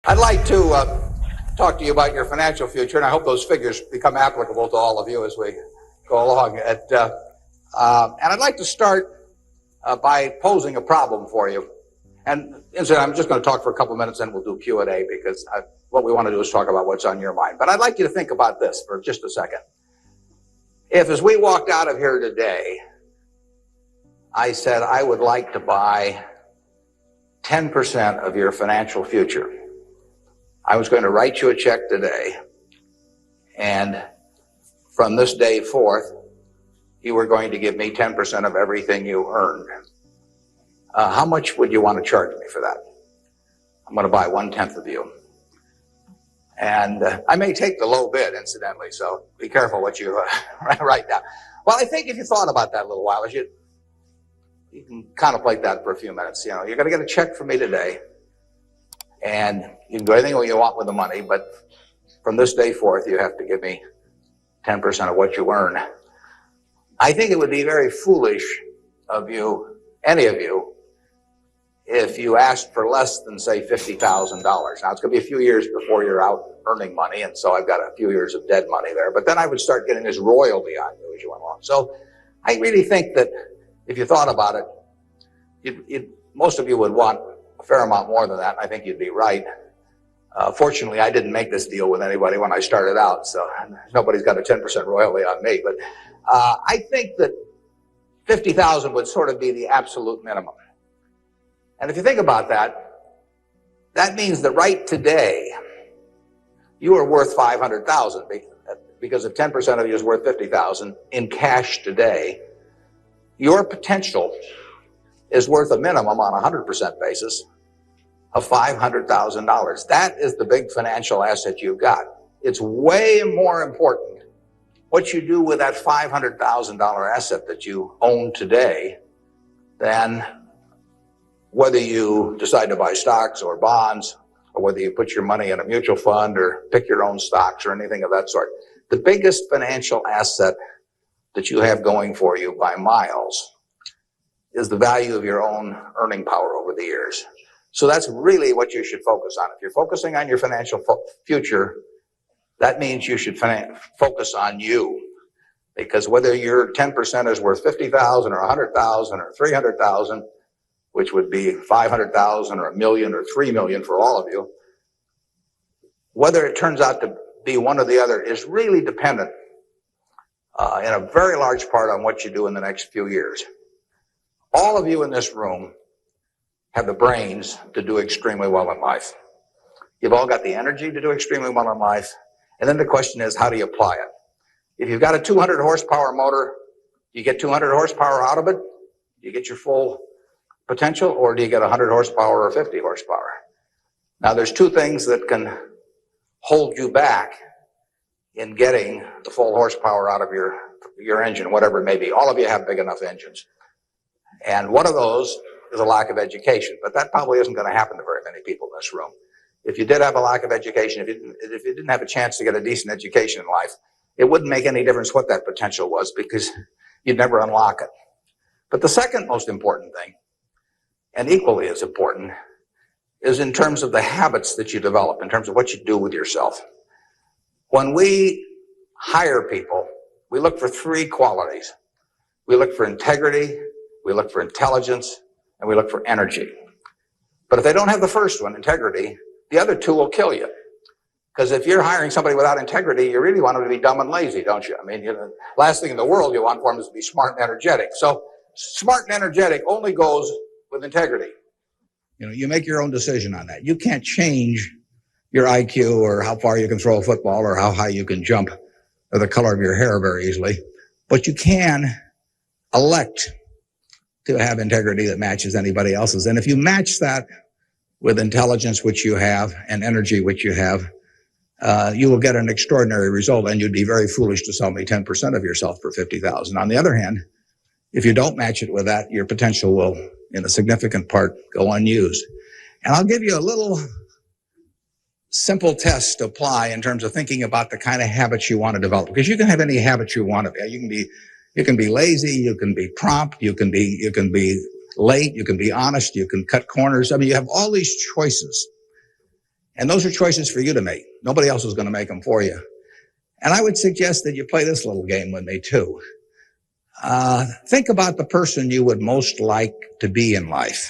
I'd like to talk to you about your financial future, and I hope those figures become applicable to all of you as we go along. And I'd like to start by posing a problem for you. And incidentally, I'm just going to talk for a couple minutes, and we'll do Q&A, because what we want to do is talk about what's on your mind. But I'd like you to think about this for just a second. If, as we walked out of here today, I said I would like to buy 10% of your financial future, I was going to write you a check today, and from this day forth, you were going to give me 10% of everything you earned. How much would you want to charge me for that? I'm going to buy 1/10 of you. And I may take the low bid, incidentally, so be careful what you write down. Well, I think if you thought about that a little while, you can contemplate that for a few minutes. You know, you're going to get a check from me today, and you can do anything you want with the money, but from this day forth, you have to give me 10% of what you earn. I think it would be very foolish of you, any of you, if you asked for less than, say, $50,000. Now, it's going to be a few years before you're out earning money, and so I've got a few years of dead money there. But then I would start getting this royalty on you as you went along. So I really think that if you thought about it, most of you would want a fair amount more than that. I think you'd be right. Fortunately, I didn't make this deal with anybody when I started out, so nobody's got a 10% royalty on me. But I think that 50,000 would sort of be the absolute minimum. And if you think about that, that means that right today, you are worth 500,000, because if 10% of you is worth 50,000 in cash today, your potential is worth a minimum on a 100% basis of $500,000. That is the big financial asset you've got. It's way more important what you do with that $500,000 asset that you own today than whether you decide to buy stocks or bonds, or whether you put your money in a mutual fund or pick your own stocks or anything of that sort. The biggest financial asset that you have going for you by miles is the value of your own earning power over the years. So that's really what you should focus on. If you're focusing on your financial future, that means you should focus on you. Because whether your 10% is worth 50,000 or 100,000 or 300,000, which would be 500,000 or 1 million or 3 million for all of you, whether it turns out to be one or the other is really dependent in a very large part on what you do in the next few years. All of you in this room have the brains to do extremely well in life. You've all got the energy to do extremely well in life. And then the question is, how do you apply it? If you've got a 200 horsepower motor, you get 200 horsepower out of it, you get your full potential, or do you get 100 horsepower or 50 horsepower? Now, there's two things that can hold you back in getting the full horsepower out of your engine, whatever it may be. All of you have big enough engines. And one of those is a lack of education. But that probably isn't going to happen to very many people in this room. If you did have a lack of education, if you didn't have a chance to get a decent education in life, it wouldn't make any difference what that potential was, because you'd never unlock it. But the second most important thing, and equally as important, is in terms of the habits that you develop, in terms of what you do with yourself. When we hire people, we look for three qualities. We look for integrity, we look for intelligence, and we look for energy. But if they don't have the first one, integrity, the other two will kill you. Because if you're hiring somebody without integrity, you really want them to be dumb and lazy, don't you? I mean, last thing in the world you want for them is to be smart and energetic. So smart and energetic only goes with integrity. You make your own decision on that. You can't change your IQ or how far you can throw a football or how high you can jump or the color of your hair very easily. But you can elect to have integrity that matches anybody else's. And if you match that with intelligence, which you have, and energy, which you have, you will get an extraordinary result, and you'd be very foolish to sell me 10% of yourself for 50,000. On the other hand, if you don't match it with that, your potential will, in a significant part, go unused. And I'll give you a little simple test to apply in terms of thinking about the kind of habits you want to develop, because you can have any habits you want to be. You can be lazy, you can be prompt, you can be late, you can be honest, you can cut corners. I mean, you have all these choices. And those are choices for you to make. Nobody else is going to make them for you. And I would suggest that you play this little game with me too. Think about the person you would most like to be in life.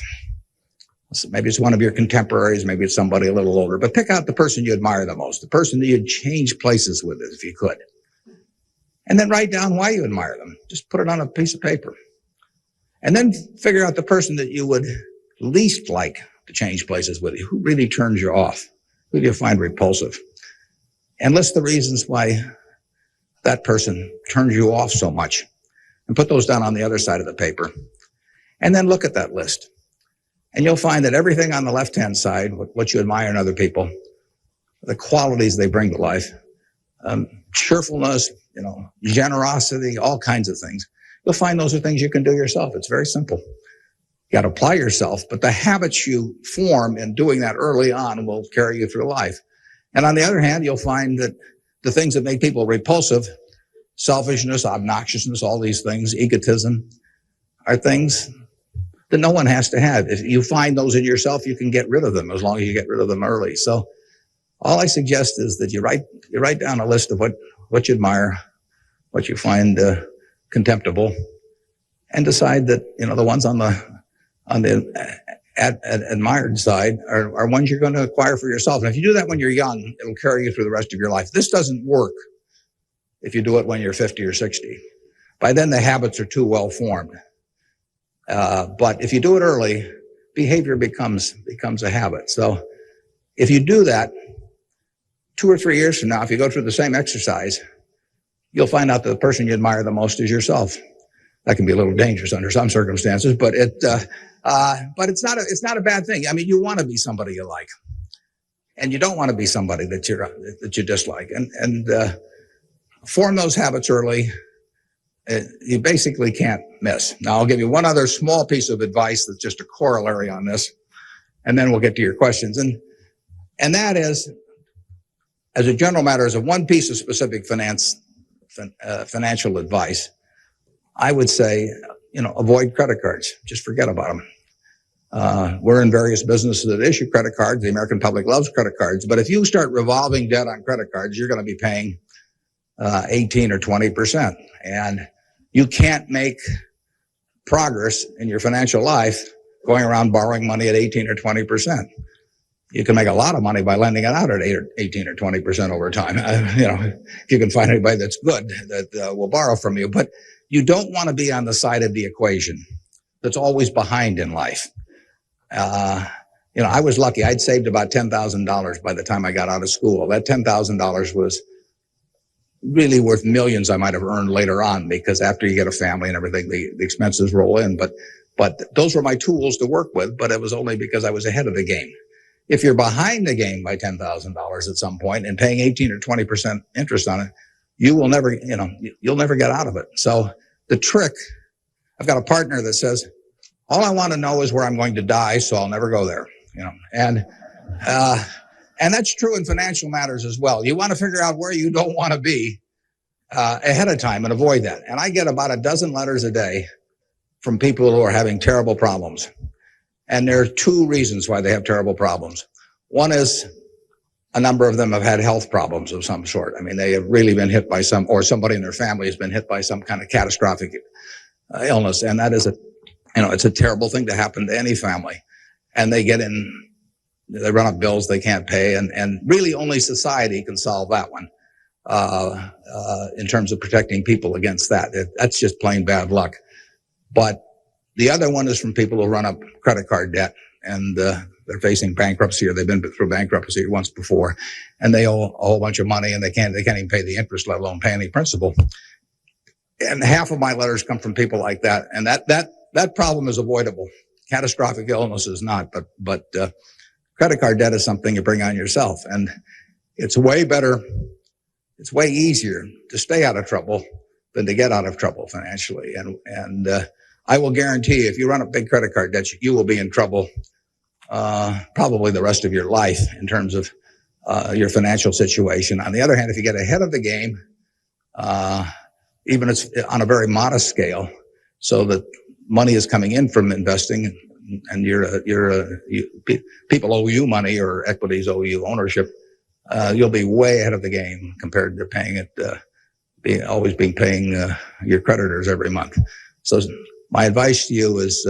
So maybe it's one of your contemporaries, maybe it's somebody a little older, but pick out the person you admire the most, the person that you'd change places with if you could. And then write down why you admire them. Just put it on a piece of paper. And then figure out the person that you would least like to change places with you. Who really turns you off? Who do you find repulsive? And list the reasons why that person turns you off so much. And put those down on the other side of the paper. And then look at that list. And you'll find that everything on the left-hand side, what you admire in other people, the qualities they bring to life, cheerfulness, generosity, all kinds of things. You'll find those are things you can do yourself. It's very simple. You got to apply yourself, but the habits you form in doing that early on will carry you through life. And on the other hand, you'll find that the things that make people repulsive, selfishness, obnoxiousness, all these things, egotism, are things that no one has to have. If you find those in yourself, you can get rid of them as long as you get rid of them early. So all I suggest is that you write down a list of what you admire, what you find contemptible, and decide that the ones on the admired side are ones you're going to acquire for yourself. And if you do that when you're young, it'll carry you through the rest of your life. This doesn't work if you do it when you're 50 or 60. By then, the habits are too well formed. But if you do it early, behavior becomes a habit. So if you do that, 2 or 3 years from now, if you go through the same exercise, you'll find out that the person you admire the most is yourself. That can be a little dangerous under some circumstances, but it's not a bad thing. I mean, you want to be somebody you like, and you don't want to be somebody that you dislike. And form those habits early. You basically can't miss. Now, I'll give you one other small piece of advice that's just a corollary on this, and then we'll get to your questions. And that is, as a general matter, as a one piece of specific financial advice, I would say, avoid credit cards. Just forget about them. We're in various businesses that issue credit cards. The American public loves credit cards. But if you start revolving debt on credit cards, you're going to be paying 18 or 20%. And you can't make progress in your financial life going around borrowing money at 18 or 20%. You can make a lot of money by lending it out at 18 or 20% over time. If you can find anybody that's good that will borrow from you. But you don't want to be on the side of the equation that's always behind in life. I was lucky. I'd saved about $10,000 by the time I got out of school. That $10,000 was really worth millions I might have earned later on, because after you get a family and everything, the expenses roll in. But those were my tools to work with, but it was only because I was ahead of the game. If you're behind the game by $10,000 at some point and paying 18 or 20% interest on it, you will never, you'll never get out of it. So the trick, I've got a partner that says, all I want to know is where I'm going to die, so I'll never go there, and that's true in financial matters as well. You want to figure out where you don't want to be ahead of time and avoid that. And I get about a dozen letters a day from people who are having terrible problems. And there are two reasons why they have terrible problems. One is a number of them have had health problems of some sort. I mean, they have really been hit by or somebody in their family has been hit by some kind of catastrophic illness. And that is it's a terrible thing to happen to any family. And they run up bills they can't pay. And really only society can solve that one in terms of protecting people against that. That's just plain bad luck. But the other one is from people who run up credit card debt, and they're facing bankruptcy, or they've been through bankruptcy once before, and they owe a whole bunch of money, and they can't even pay the interest, let alone pay any principal. And half of my letters come from people like that, and that problem is avoidable. Catastrophic illness is not, but credit card debt is something you bring on yourself, and it's way better. It's way easier to stay out of trouble than to get out of trouble financially, and I will guarantee you, if you run up big credit card debt, you will be in trouble probably the rest of your life in terms of your financial situation. On the other hand, if you get ahead of the game, even it's on a very modest scale, so that money is coming in from investing, and people owe you money or equities owe you ownership, you'll be way ahead of the game compared to paying it, paying your creditors every month. So my advice to you is,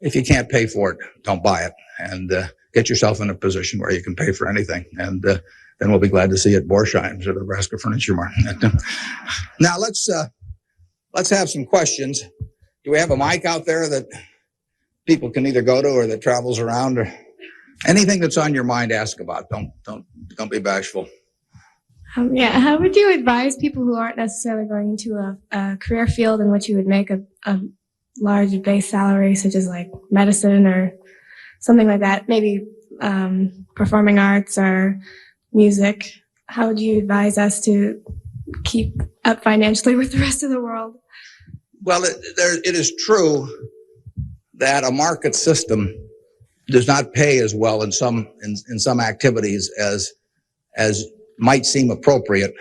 if you can't pay for it, don't buy it, and get yourself in a position where you can pay for anything. And then we'll be glad to see you at Borsheim's or the Nebraska Furniture Market. Now let's have some questions. Do we have a mic out there that people can either go to or that travels around? Or anything that's on your mind, ask about. Don't be bashful. How would you advise people who aren't necessarily going into a career field in which you would make a large base salary, such as like medicine or something like that, maybe performing arts or music? How would you advise us to keep up financially with the rest of the world? Well, it is true that a market system does not pay as well in some activities as might seem appropriate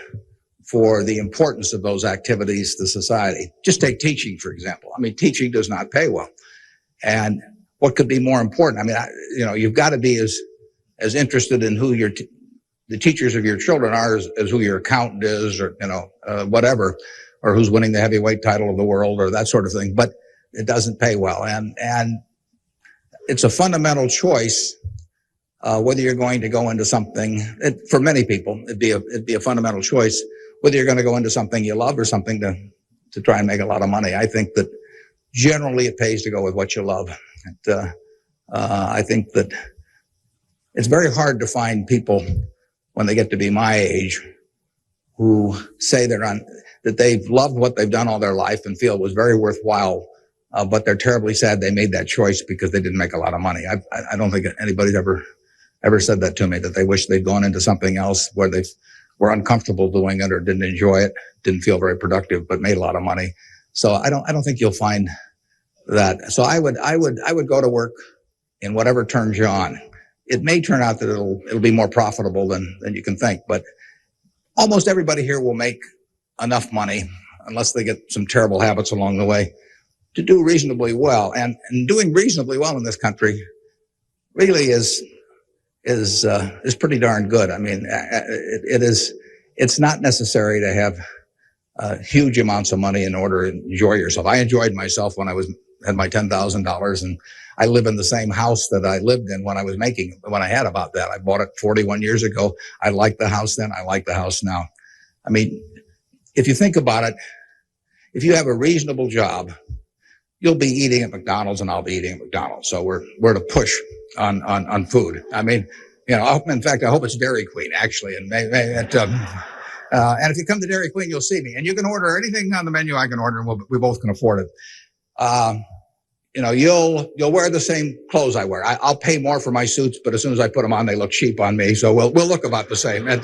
for the importance of those activities to society. Just take teaching, for example. I mean, teaching does not pay well. And what could be more important? I mean, you've got to be as interested in who the teachers of your children are as who your accountant is, or, whatever, or who's winning the heavyweight title of the world or that sort of thing. But it doesn't pay well. And it's a fundamental choice, whether you're going to go into something. For many people, it'd be a fundamental choice whether you're going to go into something you love or something to try and make a lot of money. I think that generally it pays to go with what you love. I think that it's very hard to find people when they get to be my age who say that they've loved what they've done all their life and feel it was very worthwhile, but they're terribly sad they made that choice because they didn't make a lot of money. I don't think anybody's ever said that to me, that they wish they'd gone into something else where they were uncomfortable doing it or didn't enjoy it, didn't feel very productive, but made a lot of money. So I don't think you'll find that. So I would go to work in whatever turns you on. It may turn out that it'll be more profitable than you can think, but almost everybody here will make enough money, unless they get some terrible habits along the way, to do reasonably well. And doing reasonably well in this country really is pretty darn good. I mean, it's not necessary to have huge amounts of money in order to enjoy yourself. I enjoyed myself when I had my $10,000, and I live in the same house that I lived in when I had about that. I bought it 41 years ago. I liked the house then. I like the house now. I mean, if you think about it, if you have a reasonable job, you'll be eating at McDonald's and I'll be eating at McDonald's. So we're to push on food. I mean, in fact, I hope it's Dairy Queen actually. And and if you come to Dairy Queen, you'll see me, and you can order anything on the menu I can order, and we both can afford it. You'll wear the same clothes I wear. I'll pay more for my suits, but as soon as I put them on, they look cheap on me. So we'll look about the same. And,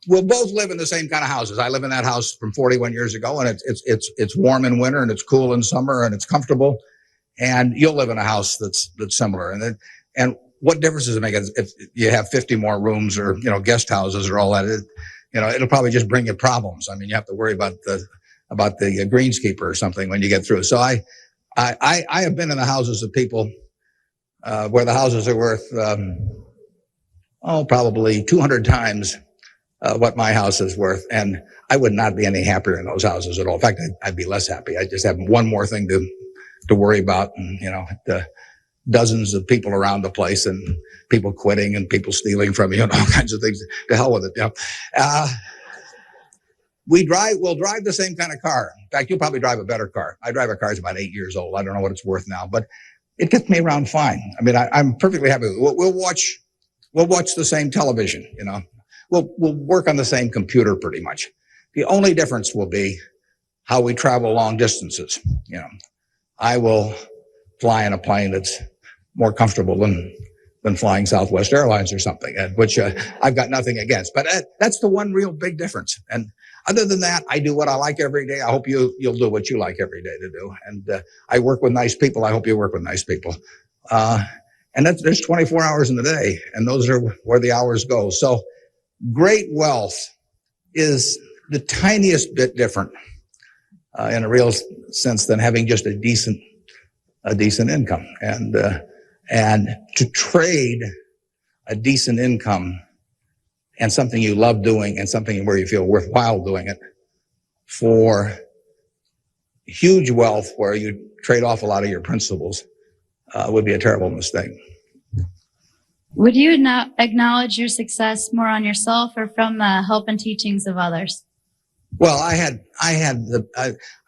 we'll both live in the same kind of houses. I live in that house from 41 years ago, and it's warm in winter and it's cool in summer and it's comfortable. And you'll live in a house that's similar. And what difference does it make if you have 50 more rooms or, guest houses or all that? It'll probably just bring you problems. I mean, you have to worry about the greenskeeper or something when you get through. So I have been in the houses of people where the houses are worth probably 200 times what my house is worth, and I would not be any happier in those houses at all. In fact, I'd be less happy. I just have one more thing to worry about, and the dozens of people around the place, and people quitting, and people stealing from you, and all kinds of things. To hell with it. We'll drive the same kind of car. In fact, you'll probably drive a better car. I drive a car that's about 8 years old. I don't know what it's worth now, but it gets me around fine. I mean, I'm perfectly happy. We'll watch the same television, We'll work on the same computer pretty much. The only difference will be how we travel long distances. I will fly in a plane that's more comfortable than flying Southwest Airlines or something, which I've got nothing against. But that's the one real big difference. And other than that, I do what I like every day. I hope you'll do what you like every day to do. And I work with nice people. I hope you work with nice people. And there's 24 hours in the day, and those are where the hours go. So great wealth is the tiniest bit different in a real sense than having just a decent a decent income. And to trade a decent income and something you love doing and something where you feel worthwhile doing it for huge wealth where you trade off a lot of your principles would be a terrible mistake. Would you now acknowledge your success more on yourself or from the help and teachings of others? Well, I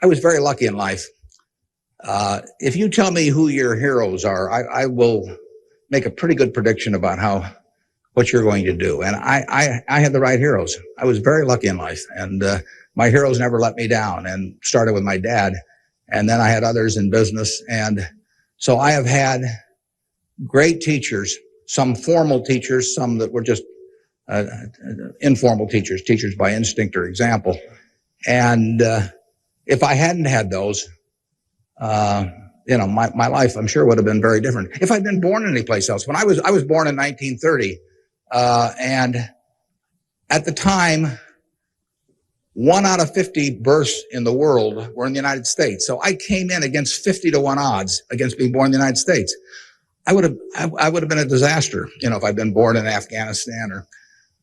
was very lucky in life. If you tell me who your heroes are, I will make a pretty good prediction about what you're going to do. And I had the right heroes. I was very lucky in life, and my heroes never let me down. And started with my dad, and then I had others in business, and so I have had great teachers. Some formal teachers, some that were just informal teachers by instinct or example. And if I hadn't had those, my life, I'm sure, would have been very different. If I'd been born any place else, when I was born in 1930, and at the time, 1 out of 50 births in the world were in the United States. So I came in against 50 to 1 odds against being born in the United States. I would have been a disaster, if I'd been born in Afghanistan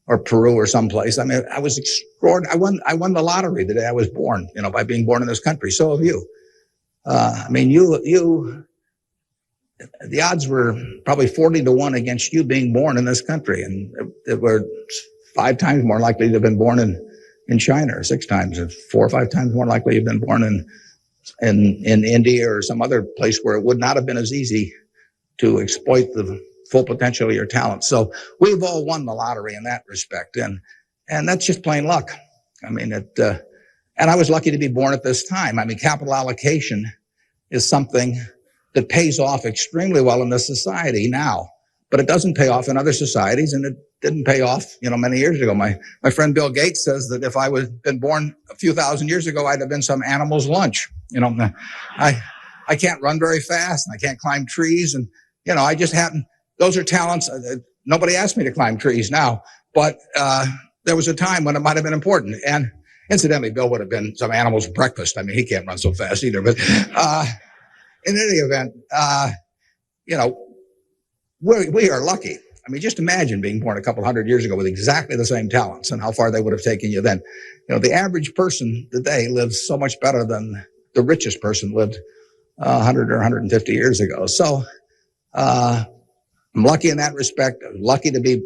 or Peru or someplace. I mean, I was extraordinary. I won the lottery the day I was born, by being born in this country. So have you. The odds were probably 40 to 1 against you being born in this country. And it were 5 times more likely to have been born in China, or 6 times, or 4 or 5 times more likely to have been born in India or some other place where it would not have been as easy to exploit the full potential of your talent. So we've all won the lottery in that respect. And that's just plain luck. And I was lucky to be born at this time. Capital allocation is something that pays off extremely well in this society now, but it doesn't pay off in other societies, and it didn't pay off, many years ago. My friend Bill Gates says that if I had been born a few thousand years ago, I'd have been some animal's lunch. I can't run very fast, and I can't climb trees, and I just happen. Those are talents. Nobody asked me to climb trees now, but there was a time when it might have been important. And incidentally, Bill would have been some animal's breakfast. He can't run so fast either. But in any event, we are lucky. Just imagine being born a couple hundred years ago with exactly the same talents and how far they would have taken you then. The average person today lives so much better than the richest person lived 100 or 150 years ago. So I'm lucky in that respect. I'm lucky to be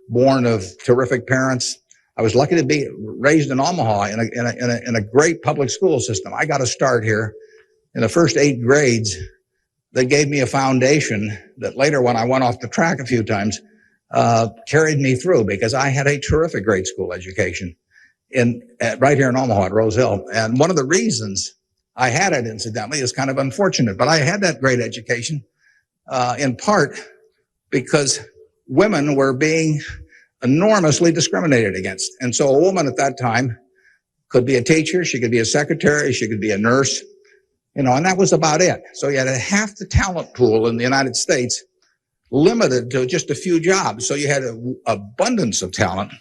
born of terrific parents. I was lucky to be raised in Omaha in a great public school system. I got a start here in the first 8 grades that gave me a foundation that later, when I went off the track a few times, carried me through, because I had a terrific grade school education right here in Omaha at Rose Hill. And one of the reasons I had it, incidentally, is kind of unfortunate, but I had that great education in part because women were being enormously discriminated against. And so a woman at that time could be a teacher, she could be a secretary, she could be a nurse, and that was about it. So you had half the talent pool in the United States limited to just a few jobs. So you had an abundance of talent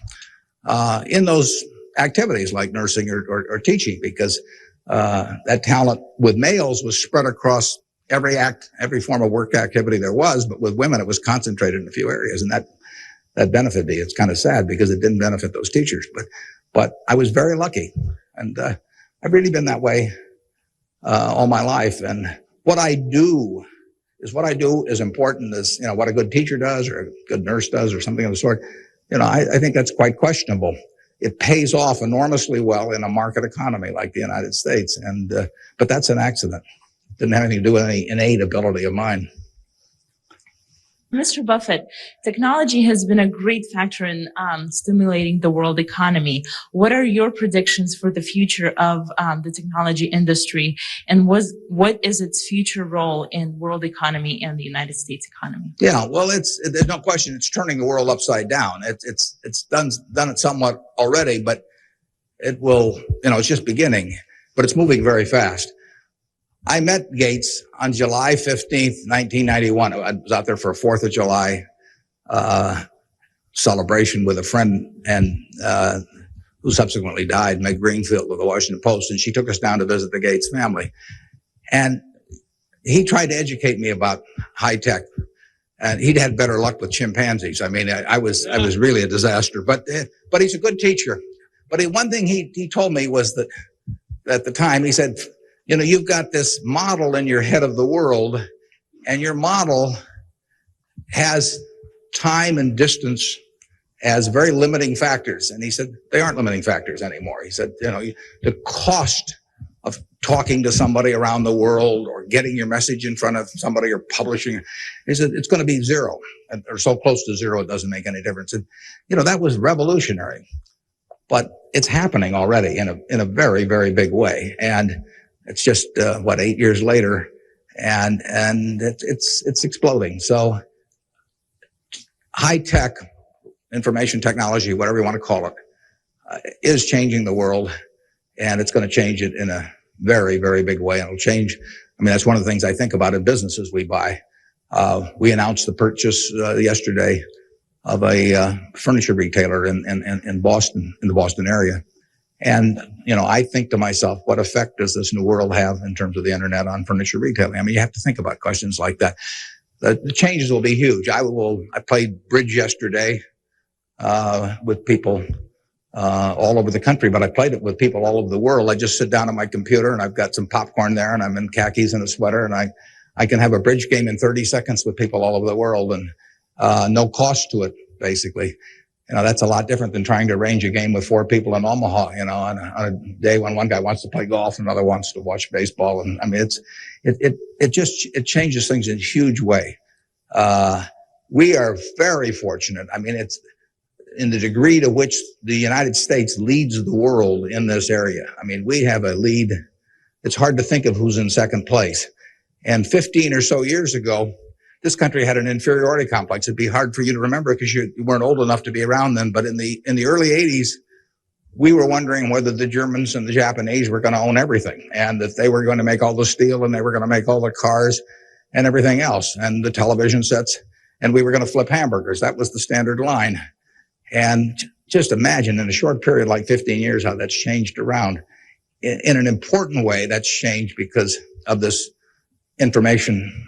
in those activities like nursing or teaching, because that talent with males was spread across every form of work activity there was, but with women it was concentrated in a few areas, and that benefited me. It's kind of sad because it didn't benefit those teachers, but I was very lucky, and I've really been that way all my life. And what I do is important as what a good teacher does or a good nurse does or something of the sort. I think that's quite questionable. It pays off enormously well in a market economy like the United States, but that's an accident. It didn't have anything to do with any innate ability of mine. Mr. Buffett, technology has been a great factor in stimulating the world economy. What are your predictions for the future of the technology industry, and what is its future role in world economy and the United States economy? Yeah, well, there's no question it's turning the world upside down. It's done it somewhat already, but it will, it's just beginning, but it's moving very fast. I met Gates on July 15th, 1991. I was out there for a 4th of July celebration with a friend and who subsequently died, Meg Greenfield of the Washington Post, and she took us down to visit the Gates family. And he tried to educate me about high tech, and he'd had better luck with chimpanzees. I mean, I was really a disaster, but he's a good teacher. But one thing he told me was that at the time, he said, you know, you've got this model in your head of the world, and your model has time and distance as very limiting factors. And he said, they aren't limiting factors anymore. He said, you know, the cost of talking to somebody around the world or getting your message in front of somebody or publishing it, he said, it's going to be zero, or so close to zero it doesn't make any difference. And, you know, that was revolutionary. But it's happening already in a very, very big way. And it's just, 8 years later, and it's exploding. So high tech, information technology, whatever you want to call it, is changing the world, and it's going to change it in a very, very big way. And it'll change. I mean, that's one of the things I think about in businesses we buy. We announced the purchase yesterday of a furniture retailer in Boston, in the Boston area. And, you know, I think to myself, what effect does this new world have in terms of the internet on furniture retailing? I mean, you have to think about questions like that. The changes will be huge. I played bridge yesterday with people all over the country, but I played it with people all over the world. I just sit down on my computer and I've got some popcorn there and I'm in khakis and a sweater, and I can have a bridge game in 30 seconds with people all over the world, and no cost to it, basically. You know, that's a lot different than trying to arrange a game with 4 people in Omaha, you know, on a day when one guy wants to play golf, another wants to watch baseball. And I mean, it changes things in a huge way. We are very fortunate. I mean, it's in the degree to which the United States leads the world in this area. I mean, we have a lead. It's hard to think of who's in second place. And 15 or so years ago, this country had an inferiority complex. It'd be hard for you to remember because you weren't old enough to be around then. But in the early 80s, we were wondering whether the Germans and the Japanese were going to own everything, and that they were going to make all the steel and they were going to make all the cars and everything else, and the television sets, and we were going to flip hamburgers. That was the standard line. And just imagine in a short period like 15 years how that's changed around. In an important way, that's changed because of this information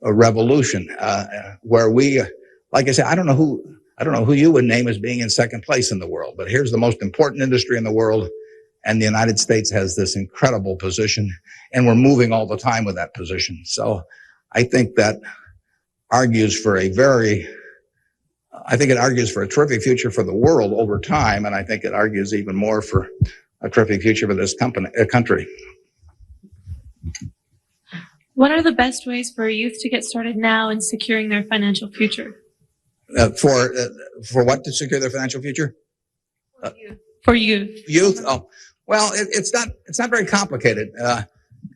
a revolution, where we, like I said, I don't know who you would name as being in second place in the world, but here's the most important industry in the world, and the United States has this incredible position, and we're moving all the time with that position. So I think that argues for a terrific future for the world over time, and I think it argues even more for a terrific future for this country. What are the best ways for youth to get started now in securing their financial future? For what, to secure their financial future? For youth. Youth? Oh, well, it's not very complicated.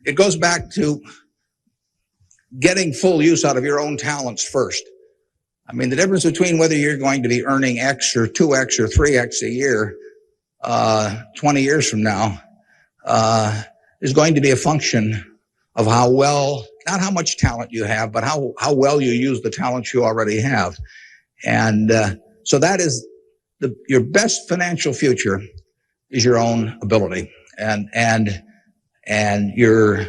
It goes back to getting full use out of your own talents first. I mean, the difference between whether you're going to be earning X or 2X or 3X a year 20 years from now is going to be a function of how well, not how much talent you have, but how well you use the talents you already have. And so that is your best financial future is your own ability and your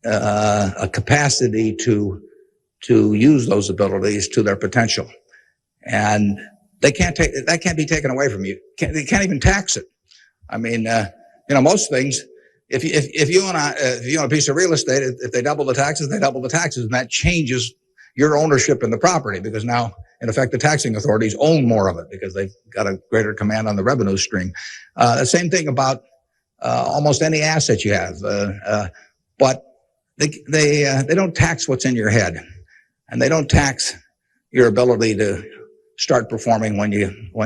a capacity to use those abilities to their potential. And that can't be taken away from you. They can't even tax it. I mean, most things, if you own a piece of real estate, if they double the taxes, they double the taxes, and that changes your ownership in the property, because now, in effect, the taxing authorities own more of it because they've got a greater command on the revenue stream. The same thing about almost any asset you have, but they don't tax what's in your head, and they don't tax your ability to start performing when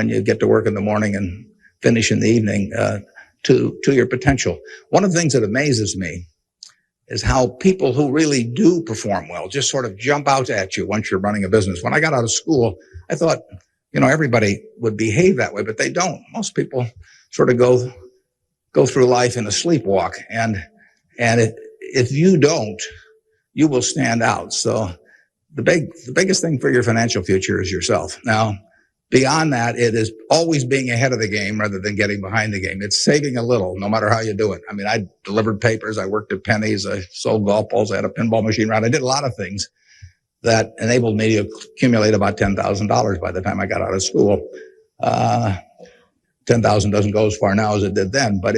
you get to work in the morning and finish in the evening to your potential. One of the things that amazes me is how people who really do perform well just sort of jump out at you once you're running a business. When I got out of school, I thought, everybody would behave that way, but they don't. Most people sort of go through life in a sleepwalk, and if you don't, you will stand out. So the biggest thing for your financial future is yourself. Now, beyond that, it is always being ahead of the game rather than getting behind the game. It's saving a little, no matter how you do it. I mean, I delivered papers, I worked at Penny's, I sold golf balls, I had a pinball machine around. I did a lot of things that enabled me to accumulate about $10,000 by the time I got out of school. 10,000 doesn't go as far now as it did then, but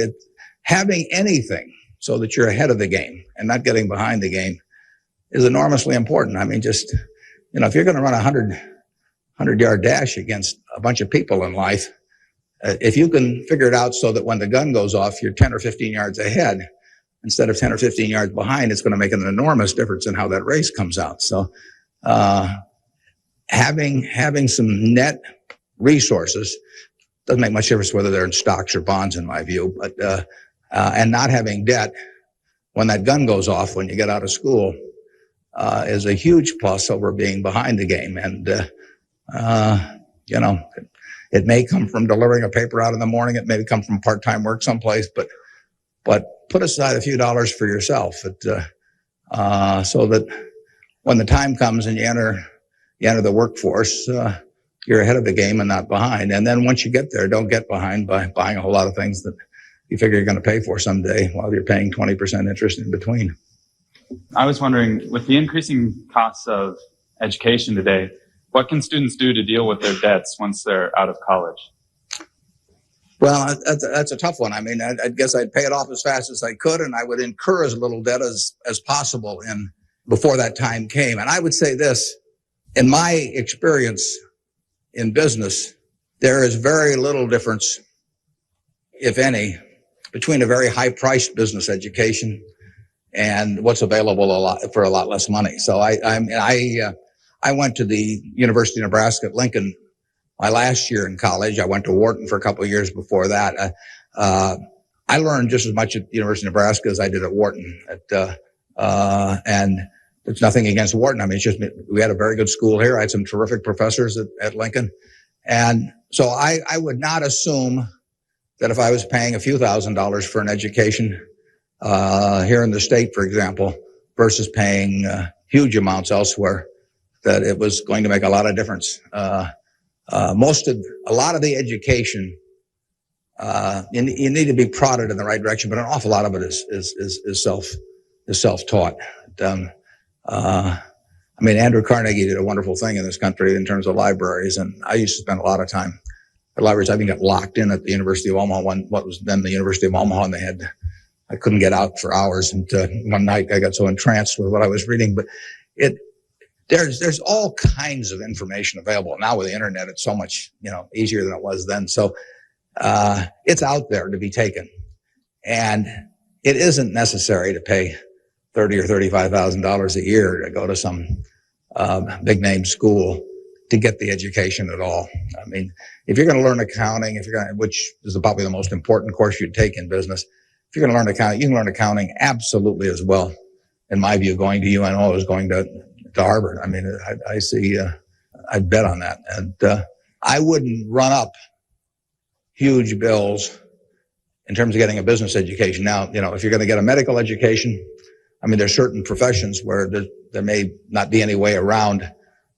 having anything so that you're ahead of the game and not getting behind the game is enormously important. I mean, just, if you're going to run a 100-yard dash against a bunch of people in life, if you can figure it out so that when the gun goes off, you're 10 or 15 yards ahead instead of 10 or 15 yards behind, it's going to make an enormous difference in how that race comes out. So, having some net resources doesn't make much difference whether they're in stocks or bonds, in my view, but, and not having debt when that gun goes off when you get out of school, is a huge plus over being behind the game. And, it may come from delivering a paper out in the morning. It may come from part-time work someplace, but put aside a few dollars for yourself, so that when the time comes and you enter the workforce, you're ahead of the game and not behind. And then once you get there, don't get behind by buying a whole lot of things that you figure you're going to pay for someday while you're paying 20% interest in between. I was wondering, with the increasing costs of education today, what can students do to deal with their debts once they're out of college? Well, that's a tough one. I mean, I guess I'd pay it off as fast as I could, and I would incur as little debt as possible before that time came. And I would say this, in my experience in business, there is very little difference, if any, between a very high-priced business education and what's available for a lot less money. So I went to the University of Nebraska at Lincoln my last year in college. I went to Wharton for a couple of years before that. I learned just as much at the University of Nebraska as I did at Wharton. And there's nothing against Wharton. I mean, it's just we had a very good school here. I had some terrific professors at Lincoln. And so I would not assume that if I was paying a few $1,000s for an education here in the state, for example, versus paying huge amounts elsewhere, that it was going to make a lot of difference. A lot of the education, you need to be prodded in the right direction, but an awful lot of it is self-taught. I mean, Andrew Carnegie did a wonderful thing in this country in terms of libraries, and I used to spend a lot of time at libraries. I even got locked in at the University of Omaha, what was then the University of Omaha, and I couldn't get out for hours. And one night I got so entranced with what I was reading, but there's all kinds of information available now with the internet. It's so much easier than it was then. So it's out there to be taken, and it isn't necessary to pay $30,000 or $35,000 a year to go to some big name school to get the education at all. I mean, if you're going to learn accounting, which is probably the most important course you'd take in business, if you're going to learn accounting, you can learn accounting absolutely as well, in my view, going to UNO as going to Harvard. I mean, I see, I'd bet on that. And I wouldn't run up huge bills in terms of getting a business education. Now, if you're going to get a medical education, I mean, there's certain professions where there may not be any way around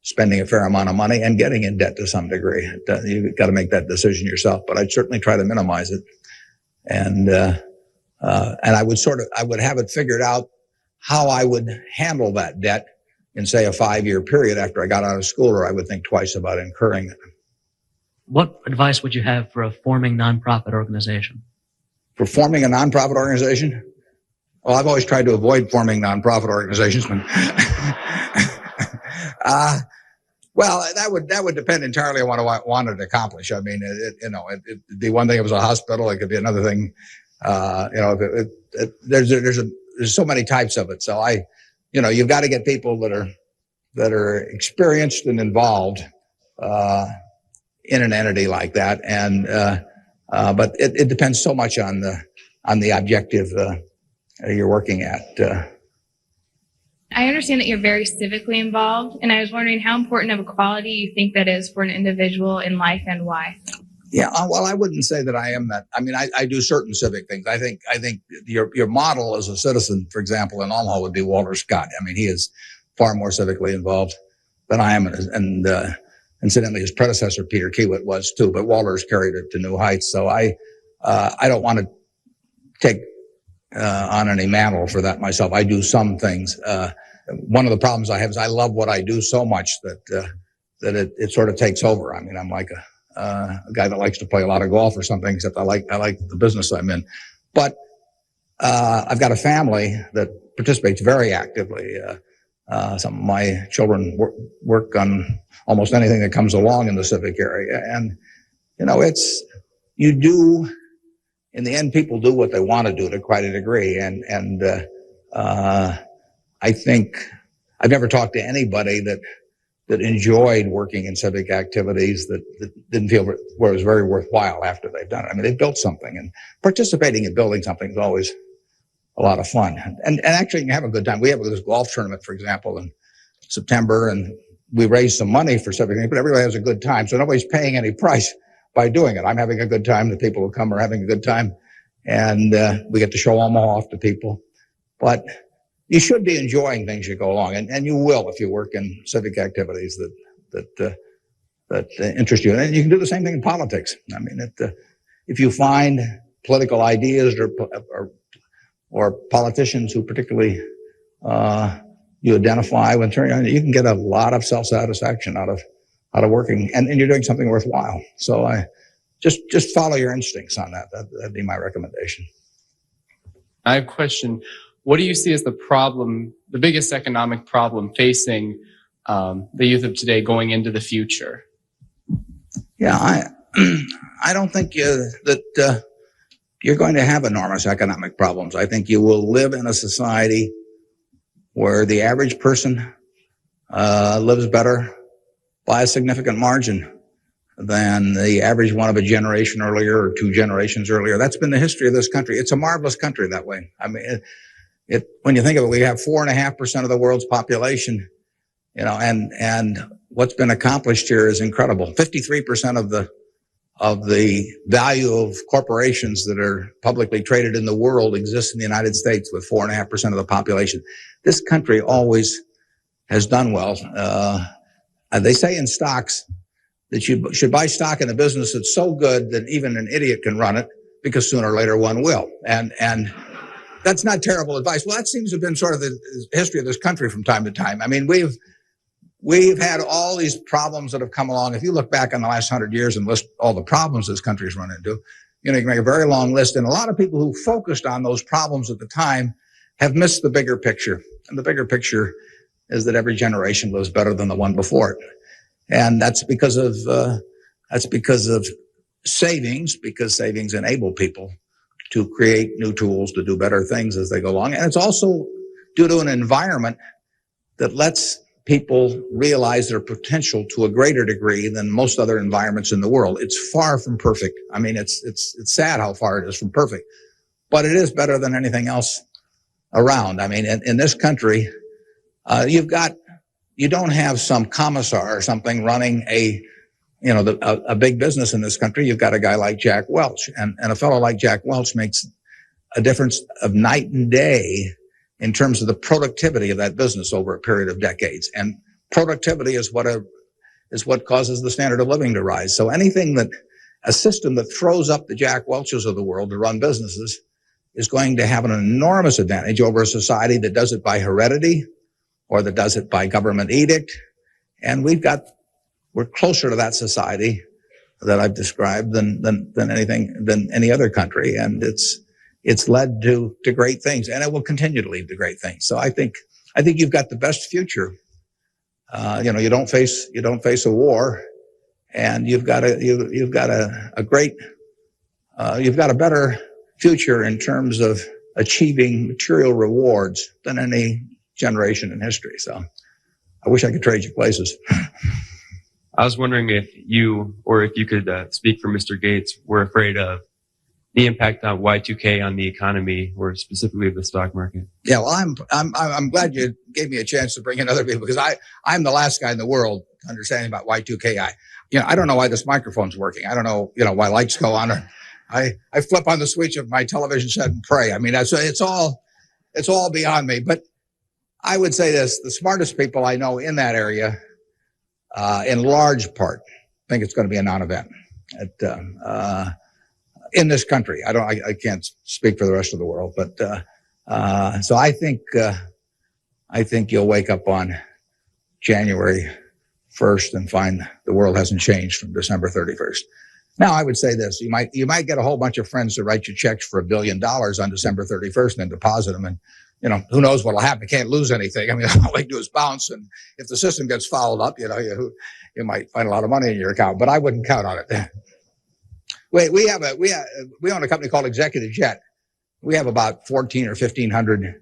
spending a fair amount of money and getting in debt to some degree. You've got to make that decision yourself, but I'd certainly try to minimize it. And I would have it figured out how I would handle that debt in, say, a 5-year period after I got out of school, or I would think twice about incurring it. What advice would you have for a forming nonprofit organization? For forming a nonprofit organization? Well, I've always tried to avoid forming nonprofit organizations. Well, that would depend entirely on what I wanted to accomplish. I mean, it'd be one thing if it was a hospital. It could be another thing. There's so many types of it. So you've got to get people that are experienced and involved in an entity like that. And but it depends so much on the objective you're working at. I understand that you're very civically involved, and I was wondering how important of a quality you think that is for an individual in life and why. Yeah, well, I wouldn't say that I am that. I mean, I do certain civic things. I think your model as a citizen, for example, in Omaha would be Walter Scott. I mean, he is far more civically involved than I am, and Incidentally, his predecessor, Peter Kiewit, was too, but Walters carried it to new heights. So I don't want to take on any mantle for that myself. I do some things. One of the problems I have is I love what I do so much that it sort of takes over. I mean, I'm like a guy that likes to play a lot of golf or something, except I like the business I'm in. But I've got a family that participates very actively. Some of my children work on almost anything that comes along in the civic area. And, you know, in the end, people do what they want to do to quite a degree. And I think I've never talked to anybody that enjoyed working in civic activities that didn't feel where it was very worthwhile after they've done it. I mean, they've built something, and participating in building something is always a lot of fun. And actually, you can have a good time. We have this golf tournament, for example, in September, and we raise some money for civic things, but everybody has a good time. So nobody's paying any price by doing it. I'm having a good time. The people who come are having a good time. And we get to show them off to people. But you should be enjoying things as you go along. And you will if you work in civic activities that interest you. And you can do the same thing in politics. I mean, if you find political ideas or politicians who particularly you identify with, you can get a lot of self-satisfaction out of working, and you're doing something worthwhile. So I just follow your instincts on that. That'd be my recommendation. I have a question. What do you see as the biggest economic problem facing the youth of today going into the future? Yeah, I don't think that you're going to have enormous economic problems. I think you will live in a society where the average person lives better by a significant margin than the average one of a generation earlier or two generations earlier. That's been the history of this country. It's a marvelous country that way. I mean, when you think of it, we have 4.5% of the world's population, you know, and what's been accomplished here is incredible. 53% of the value of corporations that are publicly traded in the world exists in the United States with 4.5% of the population. This country always has done well. They say in stocks that you should buy stock in a business that's so good that even an idiot can run it, because sooner or later one will. And that's not terrible advice. Well, that seems to have been sort of the history of this country from time to time. I mean, we've had all these problems that have come along. If you look back on the last 100 years and list all the problems this country's run into, you know, you can make a very long list. And a lot of people who focused on those problems at the time have missed the bigger picture. And the bigger picture is that every generation lives better than the one before it. And that's because of savings, because savings enable people to create new tools to do better things as they go along. And it's also due to an environment that lets people realize their potential to a greater degree than most other environments in the world. It's far from perfect. I mean, it's sad how far it is from perfect, but it is better than anything else around. I mean, in this country, you don't have some commissar or something running a big business in this country. You've got a guy like Jack Welch, and a fellow like Jack Welch makes a difference of night and day in terms of the productivity of that business over a period of decades. And productivity is what causes the standard of living to rise. So a system that throws up the Jack Welches of the world to run businesses is going to have an enormous advantage over a society that does it by heredity or that does it by government edict. And we're closer to that society that I've described than any other country. And it's led to great things, and it will continue to lead to great things. So I think you've got the best future. You don't face a war, and you've got a better future in terms of achieving material rewards than any generation in history. So I wish I could trade you places. I was wondering if you could speak for Mr. Gates, were afraid of the impact on Y2K on the economy, or specifically the stock market. Yeah, well, I'm glad you gave me a chance to bring in other people, because I'm the last guy in the world understanding about Y2K. I don't know why this microphone's working. I don't know, why lights go on. I flip on the switch of my television set and pray. I mean, it's all beyond me. But I would say this: the smartest people I know in that area in large part, think it's going to be a non-event in this country. I can't speak for the rest of the world, but so I think you'll wake up on January 1st and find the world hasn't changed from December 31st. Now, I would say this: you might get a whole bunch of friends to write you checks for $1 billion on December 31st and then deposit them, and who knows what'll happen? You can't lose anything. I mean, all they do is bounce, and if the system gets fouled up, you might find a lot of money in your account. But I wouldn't count on it. We own a company called Executive Jet. We have about 1,400 or 1,500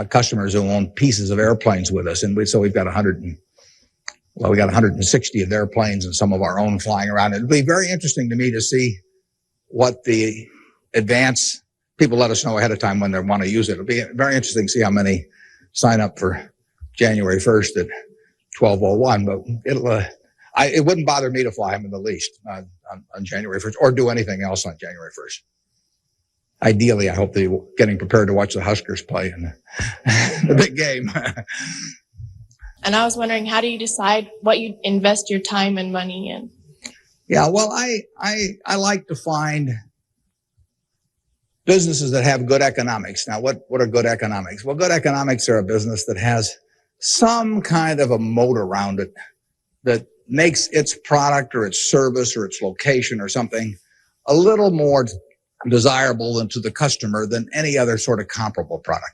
customers who own pieces of airplanes with us, and we've got 160 of their planes and some of our own flying around. It'll be very interesting to me to see what the advance people let us know ahead of time when they want to use it. It'll be very interesting to see how many sign up for January 1st at 12:01. But it wouldn't bother me to fly them in the least on January 1st or do anything else on January 1st. Ideally, I hope they're getting prepared to watch the Huskers play in the big game. And I was wondering, how do you decide what you invest your time and money in? Yeah, well, I like to find businesses that have good economics. Now, what are good economics? Well, good economics are a business that has some kind of a moat around it that makes its product or its service or its location or something a little more desirable to the customer than any other sort of comparable product.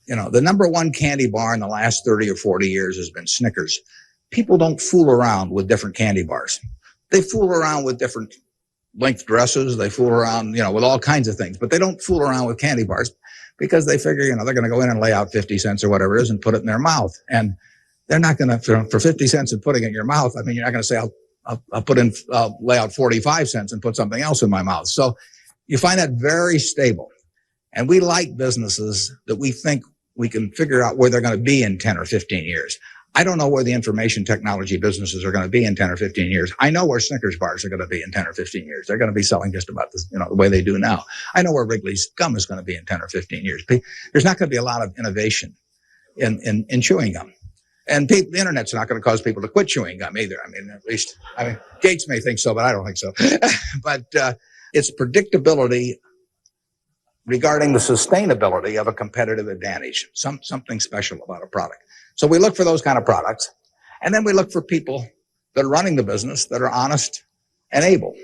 The number one candy bar in the last 30 or 40 years has been Snickers. People don't fool around with different candy bars. They fool around with different length dresses. They fool around, with all kinds of things, but they don't fool around with candy bars because they figure, they're going to go in and lay out 50 cents or whatever it is and put it in their mouth. And they're not going to, for 50 cents and putting it in your mouth, I mean, you're not going to say, I'll lay out 45 cents and put something else in my mouth. So you find that very stable. And we like businesses that we think we can figure out where they're going to be in 10 or 15 years. I don't know where the information technology businesses are going to be in 10 or 15 years. I know where Snickers bars are going to be in 10 or 15 years. They're going to be selling just about the way they do now. I know where Wrigley's gum is going to be in 10 or 15 years. There's not going to be a lot of innovation in chewing gum. And the internet's not going to cause people to quit chewing gum either. Gates may think so, but I don't think so. But it's predictability regarding the sustainability of a competitive advantage, something special about a product. So we look for those kind of products, and then we look for people that are running the business that are honest and able.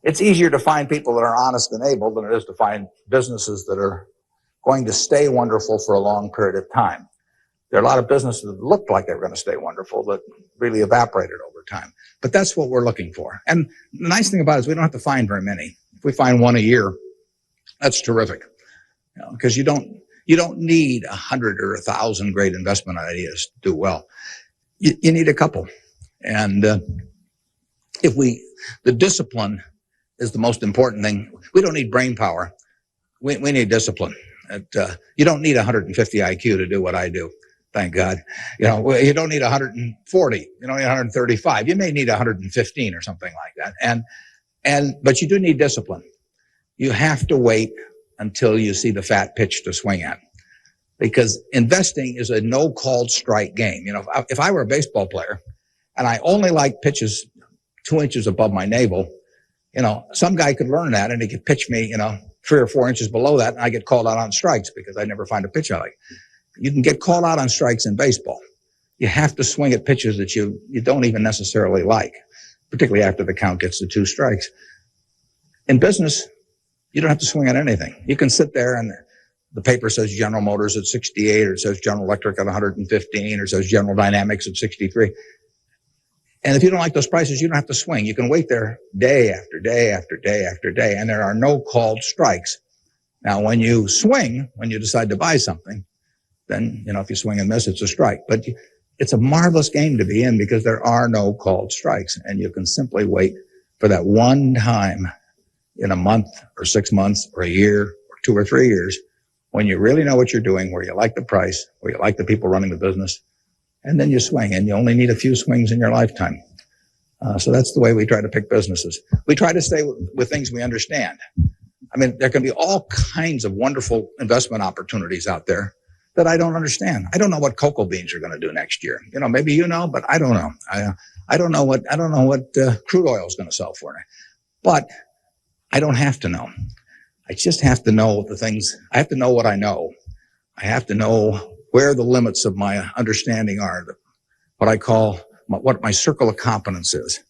It's easier to find people that are honest and able than it is to find businesses that are going to stay wonderful for a long period of time. There are a lot of businesses that looked like they were going to stay wonderful that really evaporated over time. But that's what we're looking for. And the nice thing about it is we don't have to find very many. If we find one a year, that's terrific. Because you don't need 100 or 1,000 great investment ideas to do well. You need a couple. And the discipline is the most important thing. We don't need brain power. We need discipline. You don't need 150 IQ to do what I do. Thank God. You don't need 140. You don't need 135. You may need 115 or something like that. But you do need discipline. You have to wait until you see the fat pitch to swing at. Because investing is a no called strike game. If I were a baseball player and I only like pitches 2 inches above my navel, some guy could learn that and he could pitch me, 3 or 4 inches below that, and I get called out on strikes because I never find a pitch I like. You can get called out on strikes in baseball. You have to swing at pitches that you don't even necessarily like, particularly after the count gets to 2 strikes. In business, you don't have to swing at anything. You can sit there and the paper says General Motors at 68, or it says General Electric at 115, or it says General Dynamics at 63. And if you don't like those prices, you don't have to swing. You can wait there day after day after day after day, and there are no called strikes. Now, when you swing, when you decide to buy something, then, if you swing and miss, it's a strike. But it's a marvelous game to be in because there are no called strikes, and you can simply wait for that one time in a month or 6 months or a year or 2 or 3 years when you really know what you're doing, where you like the price, where you like the people running the business, and then you swing, and you only need a few swings in your lifetime. So that's the way we try to pick businesses. We try to stay with things we understand. There can be all kinds of wonderful investment opportunities out there that I don't understand. I don't know what cocoa beans are going to do next year. You know, maybe you know, but I don't know. I don't know what crude oil is going to sell for. But I don't have to know. I just have to know the things. I have to know what I know. I have to know where the limits of my understanding are, what I call what my circle of competence is.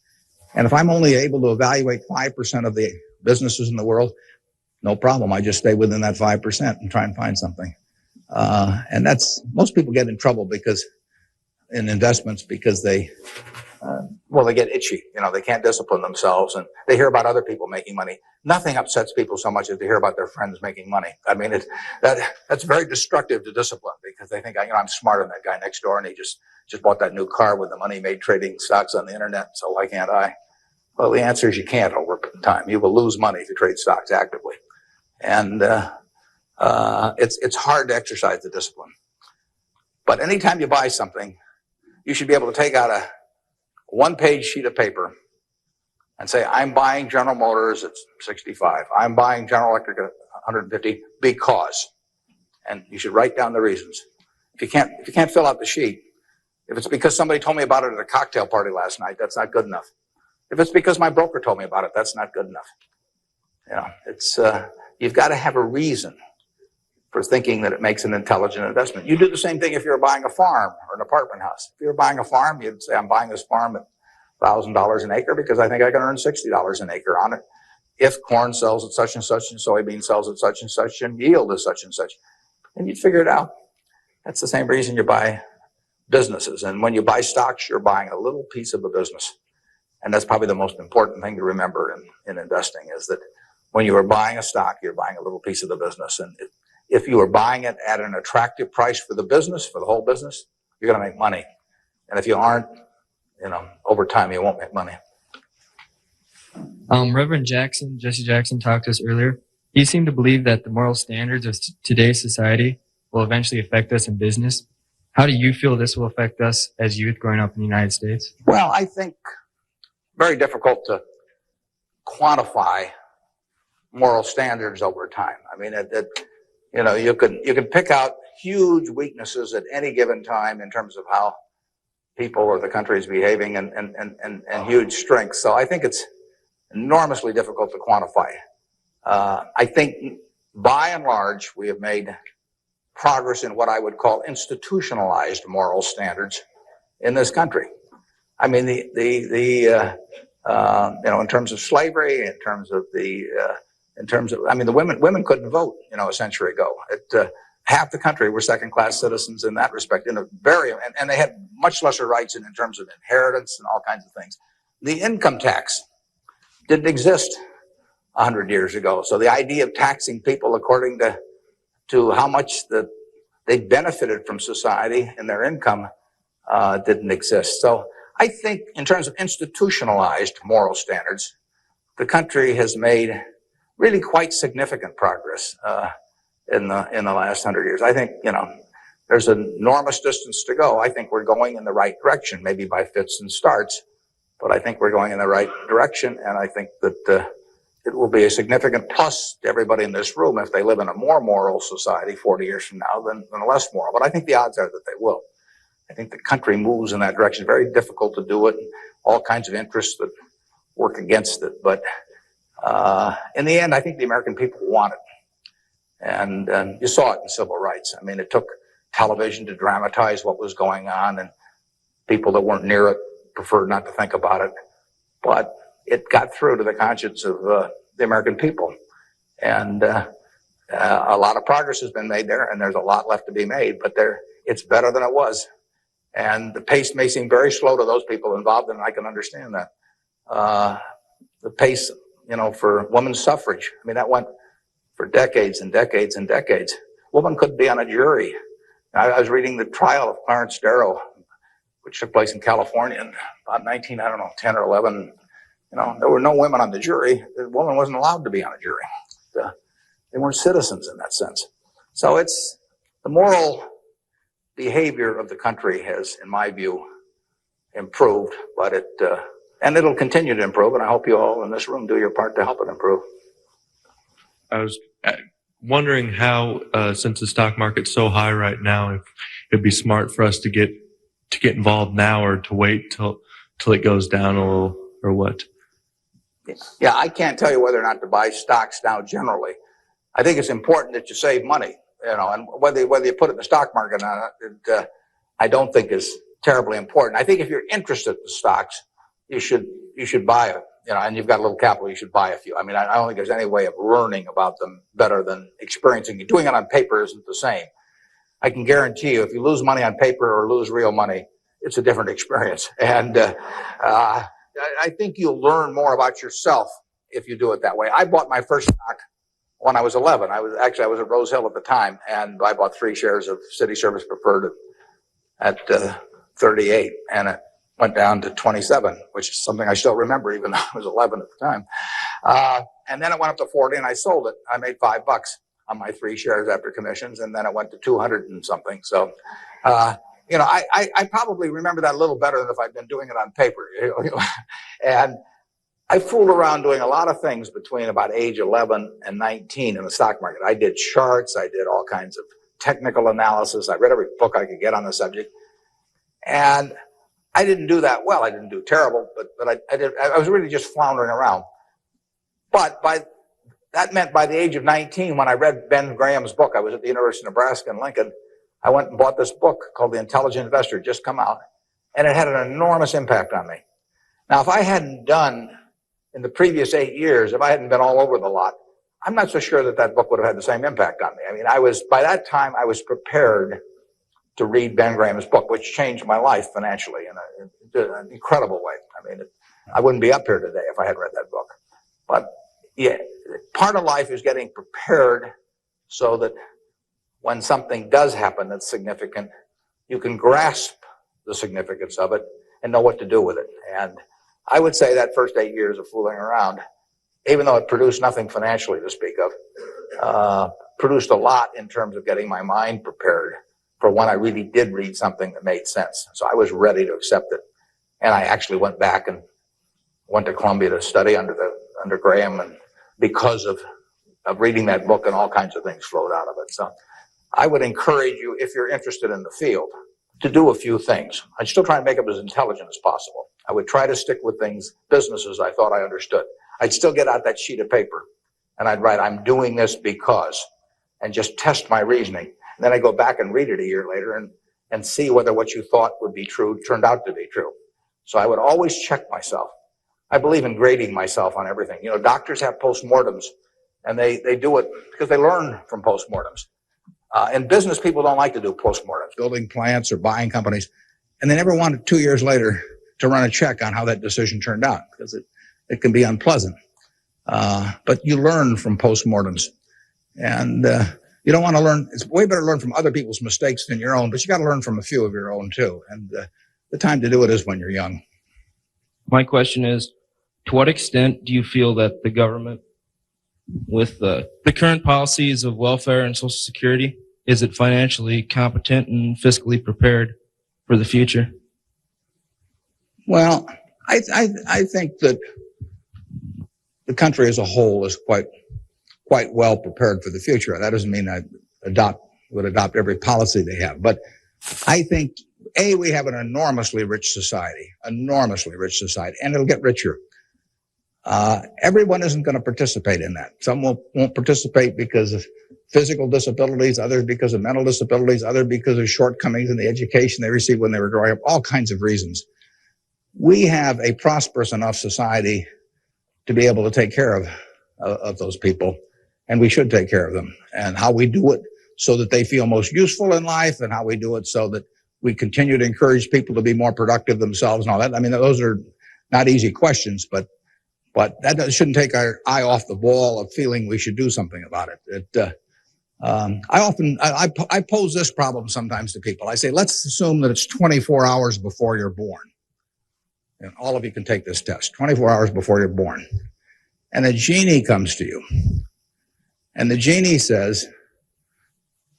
And if I'm only able to evaluate 5% of the businesses in the world, no problem. I just stay within that 5% and try and find something. And most people get in trouble in investments because they get itchy. You know, they can't discipline themselves, and they hear about other people making money. Nothing upsets people so much as to hear about their friends making money. I mean, that's very destructive to discipline, because they think, I'm smarter than that guy next door, and he just bought that new car with the money he made trading stocks on the internet, so why can't I? Well, the answer is you can't over time. You will lose money if you trade stocks actively. And it's hard to exercise the discipline. But anytime you buy something, you should be able to take out a one-page sheet of paper and say, I'm buying General Motors at 65. I'm buying General Electric at 150 because. And you should write down the reasons. If you can't fill out the sheet, if it's because somebody told me about it at a cocktail party last night, that's not good enough. If it's because my broker told me about it, that's not good enough. You know, you've got to have a reason for thinking that it makes an intelligent investment. You do the same thing if you're buying a farm or an apartment house. If you're buying a farm, you'd say, I'm buying this farm at $1,000 an acre because I think I can earn $60 an acre on it. If corn sells at such and such, and soybean sells at such and such, and yield is such and such. And you'd figure it out. That's the same reason you buy businesses. And when you buy stocks, you're buying a little piece of a business. And that's probably the most important thing to remember in investing, is that when you are buying a stock, you're buying a little piece of the business. And if you are buying it at an attractive price for the business, for the whole business, you're going to make money. And if you aren't, over time, you won't make money. Reverend Jesse Jackson talked to us earlier. He seemed to believe that the moral standards of today's society will eventually affect us in business. How do you feel this will affect us as youth growing up in the United States? Well, I think very difficult to quantify moral standards over time. I mean, you can pick out huge weaknesses at any given time in terms of how people or the country is behaving, and huge strengths. So I think it's enormously difficult to quantify. I think by and large we have made progress in what I would call institutionalized moral standards in this country. I mean, in terms of slavery, in terms of the women couldn't vote, a century ago. Half the country were second-class citizens in that respect, and they had much lesser rights in terms of inheritance and all kinds of things. The income tax didn't exist 100 years ago, so the idea of taxing people according to how much they benefited from society and their income didn't exist. So I think in terms of institutionalized moral standards, the country has made really quite significant progress in the last 100 years. I think, there's an enormous distance to go. I think we're going in the right direction, maybe by fits and starts, but I think we're going in the right direction, and I think that it will be a significant plus to everybody in this room if they live in a more moral society 40 years from now than a less moral. But I think the odds are that they will. I think the country moves in that direction. Very difficult to do it. All kinds of interests that work against it. But in the end, I think the American people want it. And you saw it in civil rights. I mean, it took television to dramatize what was going on, and people that weren't near it preferred not to think about it. But it got through to the conscience of the American people. And a lot of progress has been made there, and there's a lot left to be made, but it's better than it was. And the pace may seem very slow to those people involved, and I can understand that. The pace, for women's suffrage, I mean, that went for decades and decades and decades. Women couldn't be on a jury. I was reading the trial of Clarence Darrow, which took place in California in about 10 or 11. There were no women on the jury. The woman wasn't allowed to be on a jury. They weren't citizens in that sense. So it's the moral behavior of the country has, in my view, improved, but and it'll continue to improve, and I hope you all in this room do your part to help it improve. wondering how, since the stock market's so high right now, if it'd be smart for us to get involved now or to wait till it goes down a little, or what? Yeah, I can't tell you whether or not to buy stocks now generally. I think it's important that you save money, and whether you put it in the stock market or not, I don't think is terribly important. I think if you're interested in stocks, you should buy it, and you've got a little capital, you should buy a few. I mean, I don't think there's any way of learning about them better than experiencing it. Doing it on paper isn't the same. I can guarantee you, if you lose money on paper or lose real money, it's a different experience. And I think you'll learn more about yourself if you do it that way. I bought my first stock when I was 11. I was at Rose Hill at the time, and I bought 3 shares of City Service Preferred at 38, and it went down to 27, which is something I still remember, even though I was 11 at the time. And then it went up to 40, and I sold it. I made $5 on my 3 shares after commissions, and then it went to 200 and something. So, I probably remember that a little better than if I'd been doing it on paper. And I fooled around doing a lot of things between about age 11 and 19 in the stock market. I did charts. I did all kinds of technical analysis. I read every book I could get on the subject. And I didn't do that well. I didn't do terrible, but I was really just floundering around. But that meant by the age of 19, when I read Ben Graham's book, I was at the University of Nebraska in Lincoln, I went and bought this book called The Intelligent Investor, just come out, and it had an enormous impact on me. Now, if I hadn't done in the previous 8 years, if I hadn't been all over the lot, I'm not so sure that book would have had the same impact on me. I mean, by that time, I was prepared to read Ben Graham's book, which changed my life financially in an incredible way. I mean, I wouldn't be up here today if I had read that book. But yeah, part of life is getting prepared so that when something does happen that's significant, you can grasp the significance of it and know what to do with it. And I would say that first 8 years of fooling around, even though it produced nothing financially to speak of, produced a lot in terms of getting my mind prepared for when I really did read something that made sense. So I was ready to accept it. And I actually went back and went to Columbia to study under Graham, and because of reading that book, and all kinds of things flowed out of it. So I would encourage you, if you're interested in the field, to do a few things. I'd still try and make it as intelligent as possible. I would try to stick with businesses I thought I understood. I'd still get out that sheet of paper and I'd write, I'm doing this because, and just test my reasoning. And then I go back and read it a year later and see whether what you thought would be true turned out to be true. So I would always check myself. I believe in grading myself on everything. Doctors have postmortems, and they do it because they learn from postmortems. In business, people don't like to do postmortems, building plants or buying companies, and they never want it 2 years later to run a check on how that decision turned out, because it can be unpleasant. But you learn from postmortems, and you don't want to learn. It's way better to learn from other people's mistakes than your own, but you got to learn from a few of your own too. And the time to do it is when you're young. My question is, to what extent do you feel that the government, with the current policies of welfare and Social Security, is it financially competent and fiscally prepared for the future? Well, I think that the country as a whole is quite well prepared for the future. That doesn't mean I would adopt every policy they have, but I think we have an enormously rich society, and it'll get richer. Everyone isn't going to participate in that. Some won't participate because of physical disabilities, others because of mental disabilities, others because of shortcomings in the education they received when they were growing up, all kinds of reasons. We have a prosperous enough society to be able to take care of those people, and we should take care of them. And how we do it so that they feel most useful in life, and how we do it so that we continue to encourage people to be more productive themselves and all that. I mean, those are not easy questions, but that shouldn't take our eye off the ball of feeling we should do something about it. I pose this problem sometimes to people. I say, let's assume that it's 24 hours before you're born. And all of you can take this test, 24 hours before you're born. And a genie comes to you. And the genie says,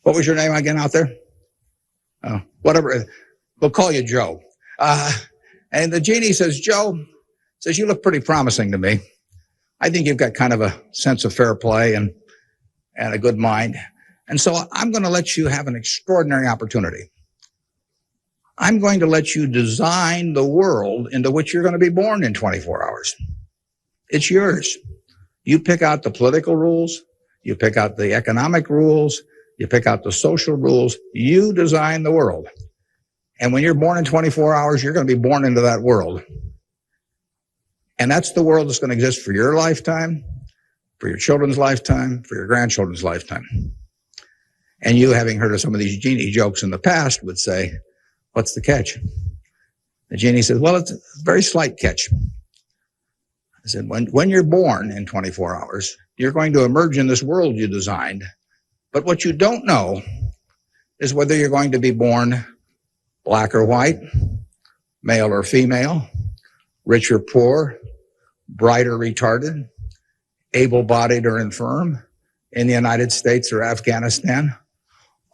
what was your name again out there? Whatever. We'll call you Joe. And the genie says, Joe, you look pretty promising to me. I think you've got kind of a sense of fair play, and and a good mind. And so I'm going to let you have an extraordinary opportunity. I'm going to let you design the world into which you're going to be born in 24 hours. It's yours. You pick out the political rules. You pick out the economic rules. You pick out the social rules. You design the world. And when you're born in 24 hours, you're going to be born into that world. And that's the world that's going to exist for your lifetime, for your children's lifetime, for your grandchildren's lifetime. And you, having heard of some of these genie jokes in the past, would say, what's the catch? The genie says, well, it's a very slight catch. I said, when you're born in 24 hours, you're going to emerge in this world you designed. But what you don't know is whether you're going to be born black or white, male or female, rich or poor, bright or retarded, able-bodied or infirm, in the United States or Afghanistan.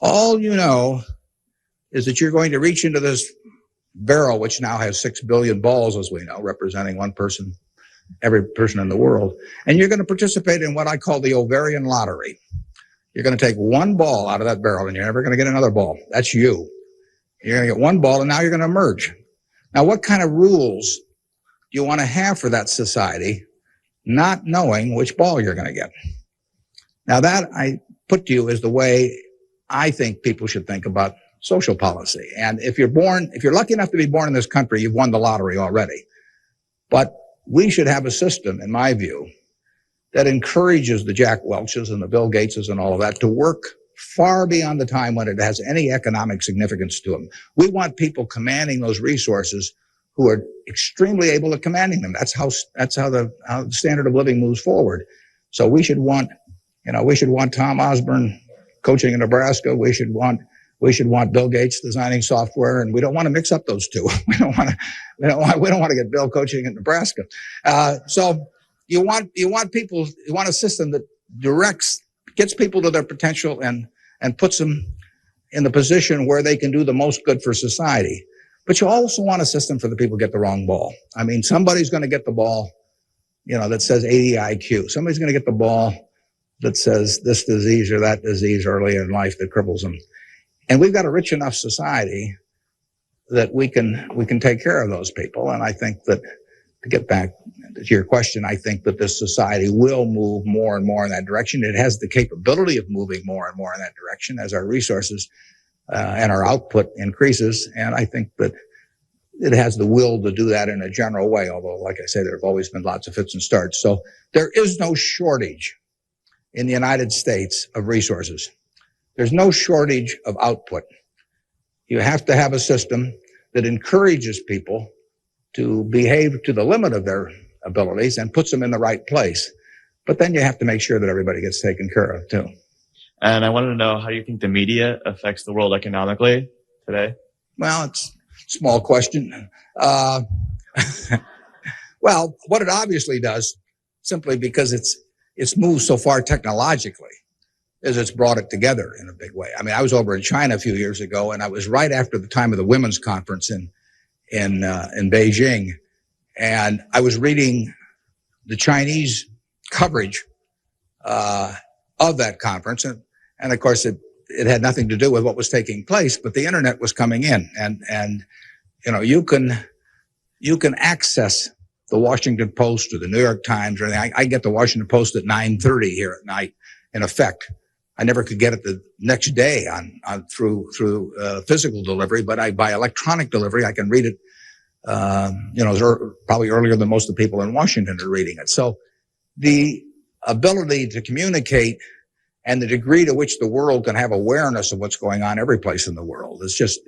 All you know is that you're going to reach into this barrel, which now has 6 billion balls, as we know, representing one person, every person in the world. And you're going to participate in what I call the ovarian lottery. You're going to take one ball out of that barrel, and you're never going to get another ball. That's you. You're going to get one ball, and now you're going to emerge. Now, what kind of rules do you want to have for that society, not knowing which ball you're going to get? Now, that I put to you is the way I think people should think about social policy. And if you're lucky enough to be born in this country, you've won the lottery already. But we should have a system, in my view, that encourages the Jack Welches and the Bill Gateses and all of that to work far beyond the time when it has any economic significance to them. We want people commanding those resources who are extremely able at commanding them. That's how the standard of living moves forward. So we should want Tom Osborne coaching in Nebraska. We should want Bill Gates designing software, and we don't want to mix up those two. We don't want to get Bill coaching in Nebraska. So you want a system that gets people to their potential and puts them in the position where they can do the most good for society. But you also want a system for the people who get the wrong ball. I mean, somebody's going to get the ball, that says 80 IQ. Somebody's going to get the ball that says this disease or that disease early in life that cripples them. And we've got a rich enough society that we can take care of those people. And I think that, to get back to your question, I think that this society will move more and more in that direction. It has the capability of moving more and more in that direction as our resources and our output increases. And I think that it has the will to do that in a general way, although, like I say, there have always been lots of fits and starts. So there is no shortage in the United States of resources. There's no shortage of output. You have to have a system that encourages people to behave to the limit of their abilities and puts them in the right place. But then you have to make sure that everybody gets taken care of, too. And I wanted to know, how do you think the media affects the world economically today? Well, it's a small question. Well, what it obviously does, simply because it's moved so far technologically, is it's brought it together in a big way. I mean, I was over in China a few years ago, and I was right after the time of the women's conference in Beijing, and I was reading the Chinese coverage of that conference, and of course it had nothing to do with what was taking place, but the internet was coming in, and you can access the Washington Post or the New York Times or anything. I get the Washington Post at 9:30 here at night. In effect, I never could get it the next day through physical delivery, but by electronic delivery, I can read it. Probably earlier than most of the people in Washington are reading it. So the ability to communicate and the degree to which the world can have awareness of what's going on every place in the world is just,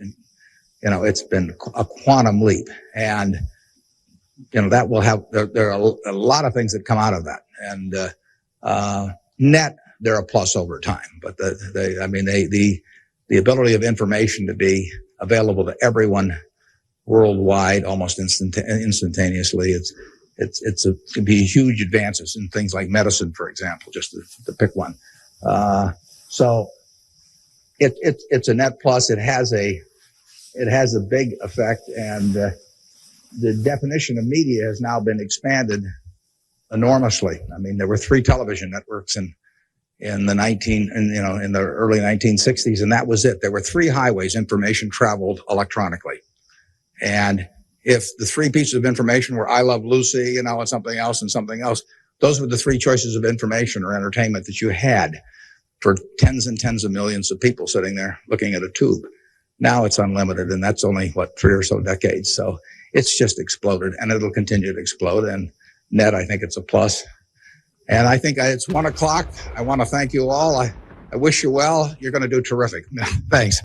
it's been a quantum leap. And, that will have, there are a lot of things that come out of that. And, net, they're a plus over time. But the ability of information to be available to everyone worldwide almost instantaneously, it can be huge advances in things like medicine, for example, just to pick one. So it's a net plus. It has a big effect, and the definition of media has now been expanded enormously. I mean, there were 3 television networks in in the early 1960s, and that was it. There were 3 highways information traveled electronically. And if the 3 pieces of information were I Love Lucy, and something else and something else, those were the 3 choices of information or entertainment that you had for tens and tens of millions of people sitting there looking at a tube. Now it's unlimited, and that's only, 3 or so decades. So it's just exploded, and it'll continue to explode. And net, I think it's a plus. And I think it's 1:00. I want to thank you all. I wish you well. You're going to do terrific. Thanks.